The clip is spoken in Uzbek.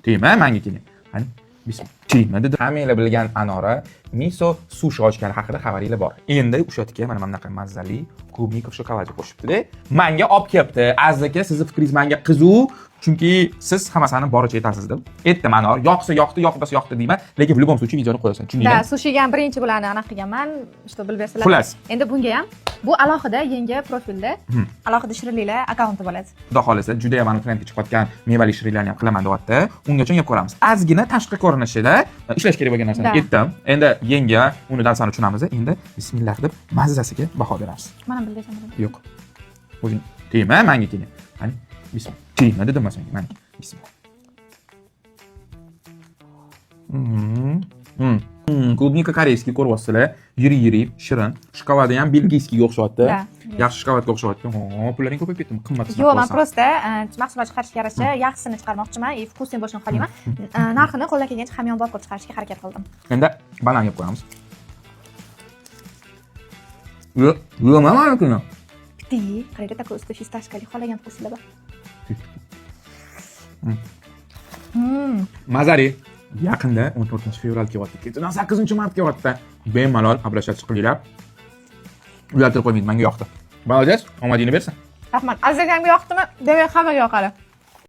Tegma, menga keling. Qani, bismillah. Tegma dedi. Hammanglar bilgan Anora miso sushi ochgani haqida xabaringlar bor. Endi o'sha yerga mana bunaqa mazali klubnika shokolad qo'shibdi-da. Menga olib kelibdi. Aziz aka, sizning fikringiz menga qiziq. Chunki siz hammasini boricha aytasiz deb. Aytdim Anor, yoqsa yoqdi, yoqmasa yoqdi deyman, lekin в любом случае videoni qo'yasan. Tushundingmi? Da, sushiga ham birinchi bularni anaqa qilganman, что bilib bersizlar. Xullas. Endi bunga ham bu alohida yangi profilda alohida shirinliklar akkaunti bo'ladi. Xudo xolasa, juda ham trendga chiqayotgan mevali shirinliklarni ham qilaman deyapti. Ungacha yeb ko'ramiz. Ozgina tashqi ko'rinishida ishlash kerak bo'lgan narsani aytdim. Endi yenga uni darsani tushunamiz. Endi bismillah deb mazzasiga baho beramiz. Mana bildim. Yo'q. O'zing tegma, menga keling. Qani, bismillah. Tegma dedim senga, menga. Bismillah. Klubnika koreyskiy ko'ryapsizlar. Yiri, shirin. Shokoladi ham belgiyskiga o'xshyapti. Yaxshi shokoladga o'xshyapti. Pullaring ko'payib ketdimi? Qimmat. Yo'q, men просто mahsulot chiqarishga yarasha yaxshisini chiqarmoqchiman, vkusini bo'lishini xohlayman. Narxini qo'ldan kelgancha hamyonbop qilib chiqarishga harakat qildim. Endi banan yeb qo'yamiz. Yo'q, mana shuni. Bitti. Qarayda tako usti fistashkali xohlagan vkuslar bor. Mazari yaqinda 14-fevral kelyapti. Ketidan 8-mart kelyapti. Bemalol обращаться qilinglar. Uyaltirib qo'ymaydi, menga yoqdi. Молодец, omadingni bersin. Rahmat. Azizlarga yoqdimi? Demak, hammaga yoqadi.